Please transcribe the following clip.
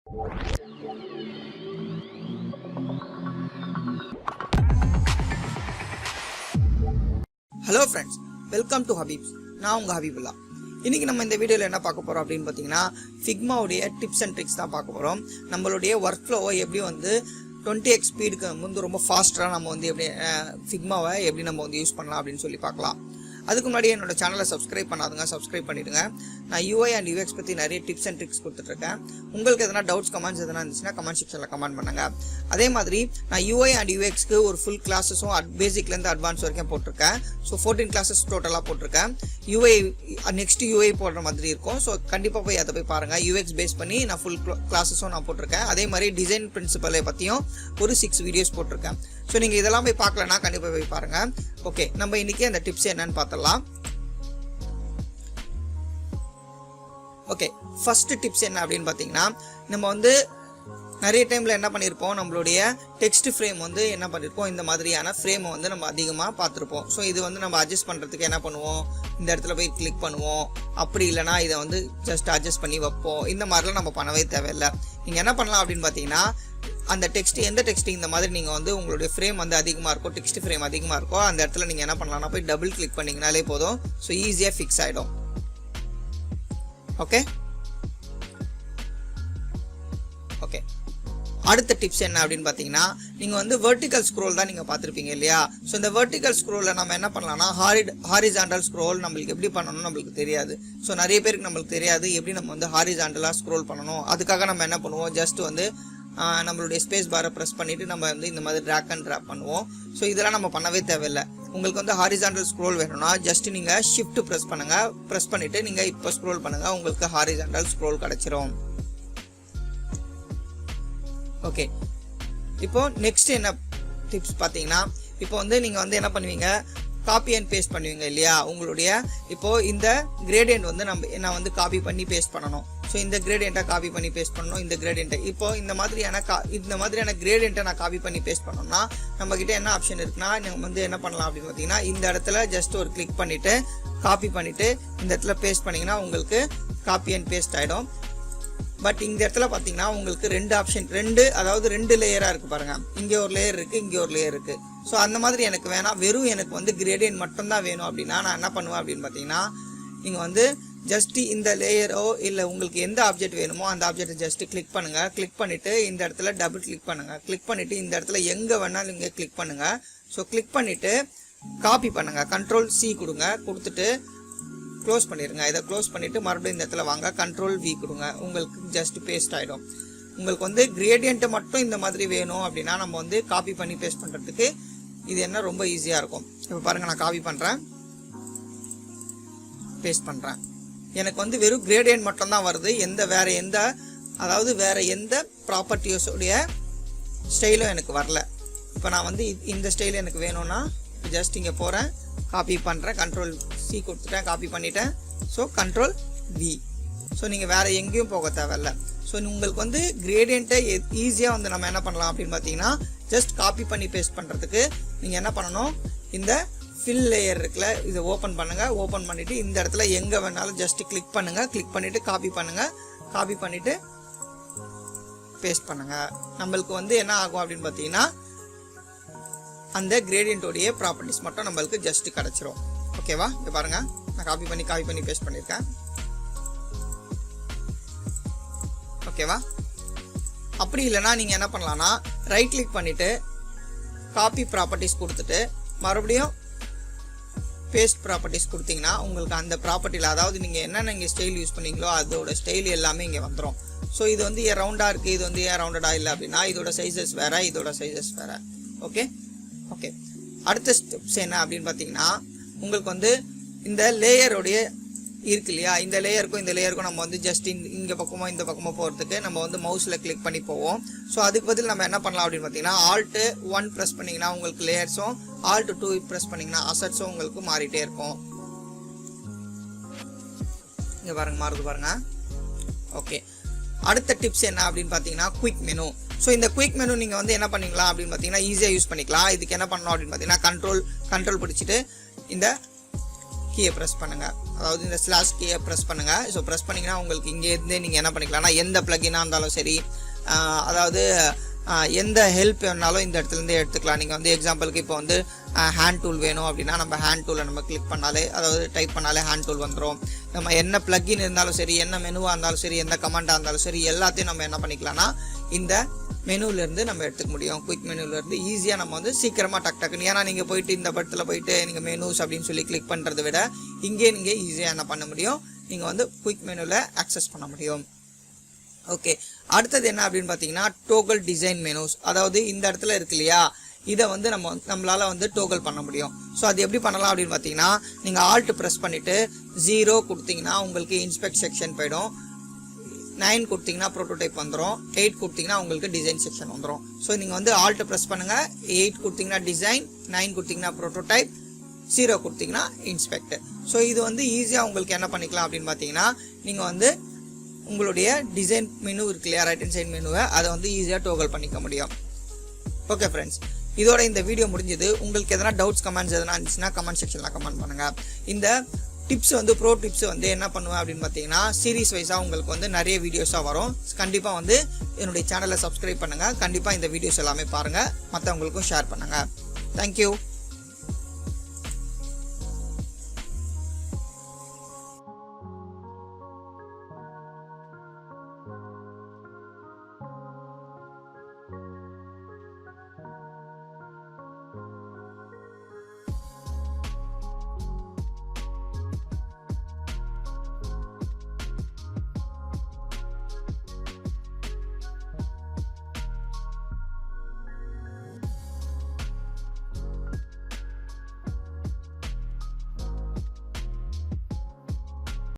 Hello friends, welcome to ஹபீப்ஸ். நான் உங்கள் ஹபீபுல்லா. இன்றைக்கி நம்ம இந்த வீடியோவில் என்ன பார்க்க போகிறோம் அப்படின்னு பார்த்தீங்கன்னா, ஃபிக்மாவுடைய டிப்ஸ் அண்ட் ட்ரிக்ஸ் தான் பார்க்க போகிறோம். நம்மளுடைய ஒர்க் ஃப்ளோவை எப்படி 20x ஸ்பீடுக்கு ரொம்ப ஃபாஸ்ட்டாக நம்ம எப்படி ஃபிக்மாவை எப்படி நம்ம யூஸ் பண்ணலாம் அப்படின்னு சொல்லி பார்க்கலாம். அதுக்கு முன்னாடி என்னோட சேனலை சப்ஸ்கிரைப் பண்ணாதுங்க, சப்ஸ்கிரைப் பண்ணிவிடுங்க. நான் UI அண்ட் UX பற்றி நிறைய டிப்ஸ் அண்ட் ட்ரிக்ஸ் கொடுத்துட்ருக்கேன். உங்களுக்கு எதனா டவுட்ஸ், கமெண்ட்ஸ் எதனா இருந்துச்சுன்னா கமெண்ட் செக்ஷனில் கமெண்ட் பண்ணுங்கள். அதே மாதிரி நான் UI அண்ட் UXக்கு ஒரு ஃபுல் கிளாஸஸும் பேசிக்லேருந்து அட்வான்ஸ் வரைக்கும் போட்டிருக்கேன். ஸோ 14 கிளாஸஸ் டோட்டலாக போட்டிருக்கேன். நெக்ஸ்ட் UI போடுற மாதிரி இருக்கும். ஸோ கண்டிப்பாக போய் அதை போய் பாருங்கள். UX பேஸ் பண்ணி நான் ஃபுல் கிளாஸஸும் நான் போட்டிருக்கேன். அதே மாதிரி டிசைன் பிரின்சிபலை பற்றியும் ஒரு 6 வீடியோஸ் போட்டிருக்கேன். ஸோ நீங்கள் இதெல்லாம் போய் பார்க்கலன்னா கண்டிப்பாக போய் பாருங்கள். ஓகே, நம்ம இன்றைக்கி அந்த டிப்ஸ் என்னன்னு பார்த்தலாம். ஓகே, ஃபர்ஸ்ட் டிப்ஸ் என்ன அப்படின்னு பார்த்தீங்கன்னா, நம்ம நிறைய டைமில் என்ன பண்ணியிருப்போம், நம்மளுடைய டெக்ஸ்ட் ஃப்ரேம் என்ன பண்ணியிருப்போம், இந்த மாதிரியான ஃப்ரேமை நம்ம அதிகமாக பார்த்துருப்போம். ஸோ இது நம்ம அட்ஜஸ்ட் பண்ணுறதுக்கு என்ன பண்ணுவோம், இந்த இடத்துல போய் கிளிக் பண்ணுவோம். அப்படி இல்லைனா இதை ஜஸ்ட் அட்ஜஸ்ட் பண்ணி வைப்போம். இந்த மாதிரிலாம் நம்ம பண்ணவே தேவையில்லை. நீங்கள் என்ன பண்ணலாம் அப்படின்னு பார்த்தீங்கன்னா, அந்த டெக்ஸ்ட் எந்த டெக்ஸ்ட் இந்த மாதிரி நீங்கள் உங்களுடைய ஃப்ரேம் அதிகமாக இருக்கும், டெக்ஸ்ட் ஃப்ரேம் அதிகமாக இருக்கும், அந்த இடத்துல நீங்கள் என்ன பண்ணலாம்னா போய் டபுள் கிளிக் பண்ணிங்கனாலே போதும். ஸோ ஈஸியாக ஃபிக்ஸ் ஆகிடும். ஓகே ஓகே அடுத்த டிப்ஸ் என்ன அப்படின்னு பார்த்தீங்கன்னா, நீங்கள் வெர்டிக்கல் ஸ்க்ரோல் தான் நீங்கள் பார்த்துருப்பீங்க இல்லையா? ஸோ இந்த வெர்டிக்கல் ஸ்க்ரோலில் நம்ம என்ன பண்ணலாம்னா, ஹாரிசாண்டல் ஸ்க்ரோல் நம்மளுக்கு எப்படி பண்ணணும்னு நம்மளுக்கு தெரியாது. ஸோ நிறைய பேருக்கு நம்மளுக்கு தெரியாது எப்படி நம்ம ஹாரிசாண்டலாக ஸ்க்ரோல் பண்ணணும். அதுக்காக நம்ம என்ன பண்ணுவோம், ஜஸ்ட் நம்மளுடைய ஸ்பேஸ் பாரை ப்ரெஸ் பண்ணிவிட்டு நம்ம இந்த மாதிரி ட்ராக் அண்ட் ட்ராப் பண்ணுவோம். ஸோ இதெல்லாம் நம்ம பண்ணவே தேவையில்லை. உங்களுக்கு ஹாரிசாண்டல் ஸ்க்ரோல் வேணும்னா ஜஸ்ட் நீங்கள் ஷிஃப்ட் ப்ரெஸ் பண்ணுங்கள். ப்ரெஸ் பண்ணிவிட்டு நீங்கள் இப்போ ஸ்க்ரோல் பண்ணுங்கள், உங்களுக்கு ஹாரிசாண்டல் ஸ்க்ரோல் கிடச்சிரும். ஓகே, இப்போ நெக்ஸ்ட் என்ன டிப்ஸ் பார்த்தீங்கன்னா, இப்போ நீங்கள் என்ன பண்ணுவீங்க, காப்பி அண்ட் பேஸ்ட் பண்ணுவீங்க இல்லையா? உங்களுடைய இப்போது இந்த கிரேடியன்ட் நான் காப்பி பண்ணி பேஸ்ட் பண்ணணும். ஸோ இந்த கிரேடியண்ட்டை காப்பி பண்ணி பேஸ்ட் பண்ணணும். இந்த கிரேடியண்ட்டை இப்போ இந்த மாதிரியான கிரேடியண்ட்டை நான் காப்பி பண்ணி பேஸ்ட் பண்ணோம்னா நம்மக்கிட்ட என்ன ஆப்ஷன் இருக்குன்னா, நீங்கள் என்ன பண்ணலாம் அப்படின்னு பார்த்தீங்கன்னா, இந்த இடத்துல ஜஸ்ட் ஒரு கிளிக் பண்ணிவிட்டு காப்பி பண்ணிவிட்டு இந்த இடத்துல பேஸ்ட் பண்ணிங்கன்னா உங்களுக்கு காப்பி அண்ட் பேஸ்ட் ஆகிடும். பட் இந்த இடத்துல பார்த்தீங்கன்னா உங்களுக்கு ரெண்டு லேயராக இருக்குது பாருங்கள். இங்கே ஒரு லேயர் இருக்குது, இங்கே ஒரு லேயர் இருக்குது. ஸோ அந்த மாதிரி எனக்கு வேணாம், வெறும் எனக்கு கிரேடியன்ட் மட்டும்தான் வேணும் அப்படின்னா நான் என்ன பண்ணுவேன் அப்படின்னு பார்த்தீங்கன்னா, நீங்கள் ஜஸ்ட் இந்த லேயரோ இல்லை உங்களுக்கு எந்த ஆப்ஜெக்ட் வேணுமோ அந்த ஆப்ஜெக்டை ஜஸ்ட் கிளிக் பண்ணுங்கள். கிளிக் பண்ணிவிட்டு இந்த இடத்துல டபுள் கிளிக் பண்ணுங்கள். கிளிக் பண்ணிவிட்டு இந்த இடத்துல எங்கே வேணாலும் நீங்கள் கிளிக் பண்ணுங்கள். ஸோ கிளிக் பண்ணிவிட்டு காப்பி பண்ணுங்கள். Ctrl+C கொடுங்க. கொடுத்துட்டு க்ளோஸ் பண்ணிடுங்க. இதை க்ளோஸ் பண்ணிவிட்டு மறுபடியும் இந்த இடத்துல வாங்க, Ctrl+V கொடுங்க. உங்களுக்கு ஜஸ்ட் பேஸ்ட் ஆகிடும். உங்களுக்கு கிரேடியண்ட்டை மட்டும் இந்த மாதிரி வேணும் அப்படின்னா நம்ம காப்பி பண்ணி பேஸ்ட் பண்ணுறதுக்கு இது என்ன ரொம்ப ஈஸியாக இருக்கும். இப்போ பாருங்கள், நான் காப்பி பண்ணுறேன், பேஸ்ட் பண்ணுறேன். எனக்கு வெறும் கிரேடியன்ட் மட்டும் தான் வருது. வேற எந்த ப்ராப்பர்ட்டிஸோடைய ஸ்டைலும் எனக்கு வரல. இப்போ நான் இந்த ஸ்டைல் எனக்கு வேணும்னா ஜஸ்ட் இங்கே போகிறேன், காப்பி பண்ணுறேன், Ctrl+C கொடுத்துட்டேன், காப்பி பண்ணிட்டேன். So Ctrl+V. ஸோ நீங்கள் வேறு எங்கேயும் போக தேவையில்ல. ஸோ உங்களுக்கு கிரேடியண்ட்டை ஈஸியாக நம்ம என்ன பண்ணலாம் அப்படின்னு பார்த்தீங்கன்னா, ஜஸ்ட் காப்பி பண்ணி பேஸ்ட் பண்ணுறதுக்கு நீங்கள் என்ன பண்ணணும், இந்த ஃபில் லேயர் இருக்குல்ல, இதை ஓப்பன் பண்ணுங்கள். ஓப்பன் பண்ணிவிட்டு இந்த இடத்துல எங்கே வேணாலும் ஜஸ்ட் கிளிக் பண்ணுங்கள். கிளிக் பண்ணிவிட்டு காப்பி பண்ணுங்கள். காப்பி பண்ணிவிட்டு பேஸ்ட் பண்ணுங்கள். நம்மளுக்கு என்ன ஆகும் அப்படின்னு பார்த்தீங்கன்னா, அந்த கிரேடியன்ட்டோடைய ப்ராப்பர்ட்டிஸ் மட்டும் நம்மளுக்கு ஜஸ்ட் கிடச்சிரும். ஓகேவா? இப்போ பாருங்கள், நான் காப்பி பண்ணி பேஸ்ட் பண்ணியிருக்கேன். ஓகேவா? அப்படி இல்லைனா நீங்கள் என்ன பண்ணலான்னா, ரைட் கிளிக் பண்ணிவிட்டு காப்பி ப்ராப்பர்ட்டிஸ் கொடுத்துட்டு மறுபடியும் பேஸ்ட் ப்ராப்பர்ட்டிஸ் கொடுத்தீங்கன்னா உங்களுக்கு அந்த ப்ராப்பர்ட்டியில், அதாவது நீங்கள் என்னென்ன ஸ்டைல் யூஸ் பண்ணீங்களோ அதோட ஸ்டைல் எல்லாமே இங்கே வந்துடும். ஸோ இது ஏன் ரவுண்டாக இருக்குது, இது ஏன் ரவுண்டடாக இல்லை அப்படின்னா இதோட சைஸஸ் வேறு, இதோட சைஸஸ் வேறு. ஓகே ஓகே அடுத்த ஸ்டெப்ஸ் என்ன அப்படின்னு பார்த்தீங்கன்னா, உங்களுக்கு இந்த லேயரோடைய இருக்கு இல்லையா, இந்த லேயருக்கும் நம்ம ஜஸ்ட் இங்கே பக்கமோ இந்த பக்கமோ போகிறதுக்கு நம்ம மவுஸில் கிளிக் பண்ணி போவோம். ஸோ அதுக்கு பதில் நம்ம என்ன பண்ணலாம் அப்படின்னு பார்த்தீங்கன்னா, Alt+1 ப்ரெஸ் பண்ணிங்கன்னா உங்களுக்கு லேயர்ஸும், Alt+2 ப்ரெஸ் பண்ணிங்கன்னா அசட்ஸும் உங்களுக்கு மாறிட்டே இருக்கும். இங்கே பாருங்கள், மாறுது பாருங்கள். ஓகே, அடுத்த டிப்ஸ் என்ன அப்படின்னு பார்த்தீங்கன்னா, குயிக் மெனு. ஸோ இந்த குயிக் மெனு நீங்கள் என்ன பண்ணிக்கலாம் அப்படின்னு பார்த்தீங்கன்னா, ஈஸியாக யூஸ் பண்ணிக்கலாம். இதுக்கு என்ன பண்ணணும் அப்படின்னு பார்த்தீங்கன்னா, கண்ட்ரோல் பிடிச்சிட்டு இந்த கீயை ப்ரெஸ் பண்ணுங்கள், அதாவது இந்த ஸ்லாஷ் கீயை ப்ரெஸ் பண்ணுங்கள். ஸோ ப்ரெஸ் பண்ணிங்கன்னா உங்களுக்கு இங்கே இருந்து நீங்கள் என்ன பண்ணிக்கலாம்னா, எந்த ப்ளகினாக இருந்தாலும் சரி, அதாவது எந்த ஹெல்ப் வேணாலும் இந்த இடத்துலேருந்து எடுத்துக்கலாம். நீங்கள் வந்து எக்ஸாம்பிளுக்கு இப்போ வந்து ஹேண்ட் டூல் வேணும் அப்படின்னா நம்ம ஹேண்ட் டூலை நம்ம கிளிக் பண்ணாலே, அதாவது டைப் பண்ணாலே ஹேண்ட் டூல் வந்துடும். நம்ம என்ன பிளக்இன் இருந்தாலும் சரி, என்ன மெனுவாக இருந்தாலும் சரி, எந்த கமெண்டாக இருந்தாலும் சரி, எல்லாத்தையும் நம்ம என்ன பண்ணிக்கலாம்னா இந்த மெனுவிலேருந்து நம்ம எடுத்துக்க முடியும். குயிக் மெனுவிலேருந்து ஈஸியாக நம்ம வந்து சீக்கிரமாக டக்குன்னு, ஏன்னா நீங்கள் போயிட்டு இந்த படத்தில் போயிட்டு நீங்கள் மெனுஸ் அப்படின்னு சொல்லி கிளிக் பண்ணுறதை விட இங்கே நீங்கள் ஈஸியாக என்ன பண்ண முடியும், நீங்கள் வந்து குயிக் மெனுவில் ஆக்சஸ் பண்ண முடியும். ஓகே, அடுத்தது என்ன அப்படின்னு பார்த்தீங்கன்னா டோகல் டிசைன் மெனுஸ். அதாவது இந்த இடத்துல இருக்கு இல்லையா, இதை வந்து நம்மளால வந்து டோகல் பண்ண முடியும். ஸோ அது எப்படி பண்ணலாம் அப்படின்னு பார்த்தீங்கன்னா, நீங்கள் ஆல்ட் ப்ரெஸ் பண்ணிவிட்டு 0 கொடுத்தீங்கன்னா உங்களுக்கு இன்ஸ்பெக்ட் செக்ஷன் போயிடும். 9 கொடுத்தீங்கன்னா ப்ரோட்டோடைப் வந்துடும். 8 கொடுத்தீங்கன்னா உங்களுக்கு டிசைன் செக்ஷன் வந்துடும். ஸோ நீங்கள் வந்து ஆல்ட் ப்ரெஸ் பண்ணுங்கள். 8 கொடுத்தீங்கன்னா டிசைன், 9 கொடுத்தீங்கன்னா ப்ரோட்டோடைப், 0 கொடுத்தீங்கன்னா இன்ஸ்பெக்ட். ஸோ இது வந்து ஈஸியாக உங்களுக்கு என்ன பண்ணிக்கலாம் அப்படின்னு பார்த்தீங்கன்னா, நீங்கள் வந்து உங்களுடைய டிசைன் மெனு இருக்கு இல்லையா, ரைட் ஹேண்ட் சைட் மெனுவை, அதை வந்து ஈஸியாக டோகல் பண்ணிக்க முடியும். ஓகே ஃப்ரெண்ட்ஸ், இதோட இந்த வீடியோ முடிஞ்சது. உங்களுக்கு எதனா டவுட்ஸ் கமெண்ட்ஸ் எதனா இருந்துச்சுன்னா கமெண்ட் செக்ஷனில் கமெண்ட் பண்ணுங்கள். இந்த டிப்ஸ் வந்து ப்ரோ டிப்ஸ் வந்து என்ன பண்ணுவேன் அப்படின்னு பார்த்தீங்கன்னா, சீரீஸ் வைஸாக உங்களுக்கு வந்து நிறைய வீடியோஸாக வரும். கண்டிப்பாக வந்து என்னுடைய சேனலை சப்ஸ்கிரைப் பண்ணுங்கள். கண்டிப்பாக இந்த வீடியோஸ் எல்லாமே பாருங்கள், மற்றவங்களுக்கும் ஷேர் பண்ணுங்கள். தேங்க்யூ.